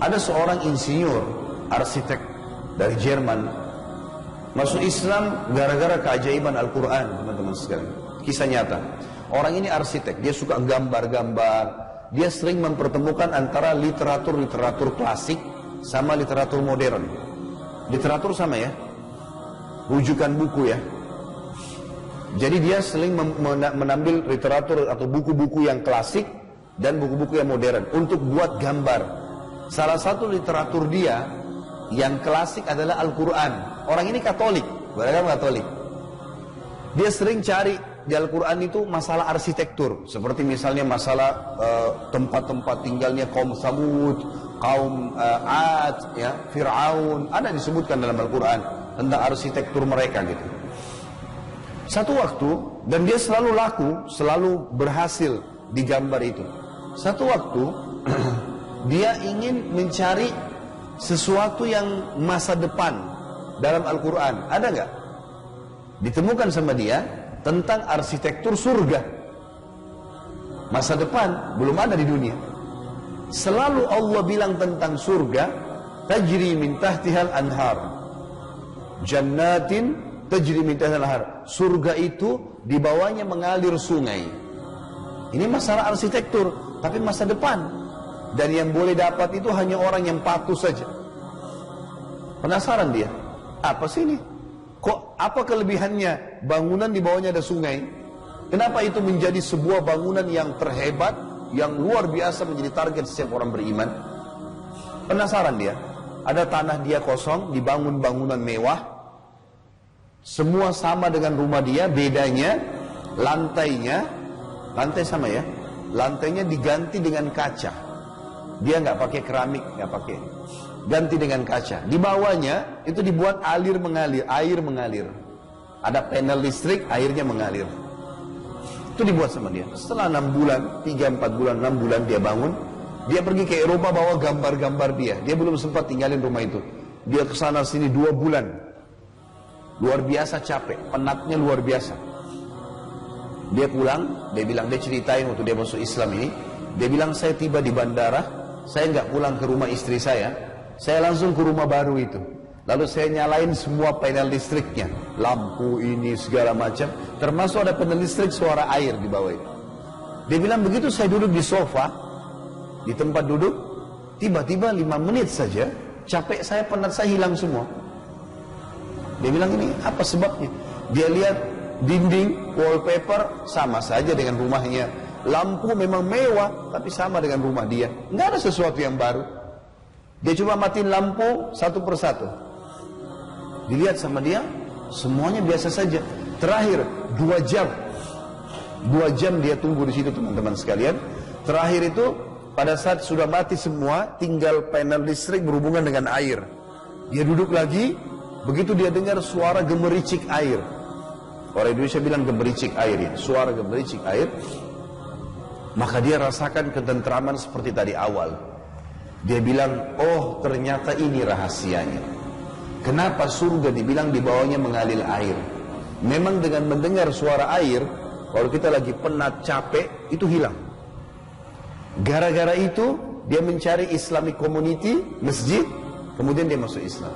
Ada seorang insinyur, arsitek dari Jerman, masuk Islam gara-gara keajaiban Al-Quran, teman-teman sekalian. Kisah nyata. Orang ini arsitek, dia suka gambar-gambar, dia sering mempertemukan antara literatur klasik sama literatur modern. Literatur sama ya, rujukan buku ya. Jadi dia sering menambil literatur atau buku-buku yang klasik dan buku-buku yang modern untuk buat gambar. Salah satu literatur dia yang klasik adalah Al-Quran. Orang ini Katolik, beragama Katolik. Dia sering cari di Al-Quran itu masalah arsitektur, seperti misalnya masalah tempat-tempat tinggalnya kaum Samud, kaum Ad, ya, Fir'aun, ada disebutkan dalam Al-Quran tentang arsitektur mereka gitu. Satu waktu, dan dia selalu laku, selalu berhasil di gambar itu. Satu waktu dia ingin mencari sesuatu yang masa depan dalam Al-Quran. Ada nggak? Ditemukan sama dia tentang arsitektur surga. Masa depan belum ada di dunia. Selalu Allah bilang tentang surga, tajri min tahtihal anhar, jannatin tajri min tahtihal anhar. Surga itu di bawahnya mengalir sungai. Ini masalah arsitektur, tapi masa depan. Dan yang boleh dapat itu hanya orang yang patuh saja. Penasaran dia, apa sih ini? Kok apa kelebihannya bangunan di bawahnya ada sungai? Kenapa itu menjadi sebuah bangunan yang terhebat, yang luar biasa menjadi target setiap orang beriman? Penasaran dia. Ada tanah dia kosong, dibangun bangunan mewah. Semua sama dengan rumah dia, bedanya lantainya, lantai sama ya, lantainya diganti dengan kaca. Dia nggak pakai keramik, nggak pakai, ganti dengan kaca. Di bawahnya itu dibuat air mengalir. Ada panel listrik, airnya mengalir. Itu dibuat sama dia. Setelah 6 bulan, 3-4 bulan, 6 bulan dia bangun. Dia pergi ke Eropa bawa gambar-gambar dia. Dia belum sempat tinggalin rumah itu. Dia kesana sini 2 bulan. Luar biasa capek, penatnya luar biasa. Dia pulang, dia bilang, dia ceritain waktu dia masuk Islam ini. Dia bilang, saya tiba di bandara. Saya nggak pulang ke rumah istri saya langsung ke rumah baru itu. Lalu saya nyalain semua panel listriknya, lampu ini segala macam, termasuk ada panel listrik suara air di bawah itu. Dia bilang begitu saya duduk di sofa, di tempat duduk, tiba-tiba 5 menit saja, capek saya, penat saya hilang semua. Dia bilang ini apa sebabnya? Dia lihat dinding, wallpaper sama saja dengan rumahnya. Lampu memang mewah, tapi sama dengan rumah dia. Nggak ada sesuatu yang baru. Dia coba matiin lampu satu persatu. Dilihat sama dia, semuanya biasa saja. Terakhir 2 jam. 2 jam dia tunggu di situ, teman-teman sekalian. Terakhir itu, pada saat sudah mati semua, tinggal panel listrik berhubungan dengan air. Dia duduk lagi, begitu dia dengar suara gemericik air. Orang Indonesia bilang gemericik air ya, suara gemericik air. Maka dia rasakan ketentraman seperti tadi awal. Dia bilang, oh ternyata ini rahasianya. Kenapa surga dibilang di bawahnya mengalir air? Memang dengan mendengar suara air, kalau kita lagi penat, capek, itu hilang. Gara-gara itu, dia mencari Islamic community, masjid, kemudian dia masuk Islam.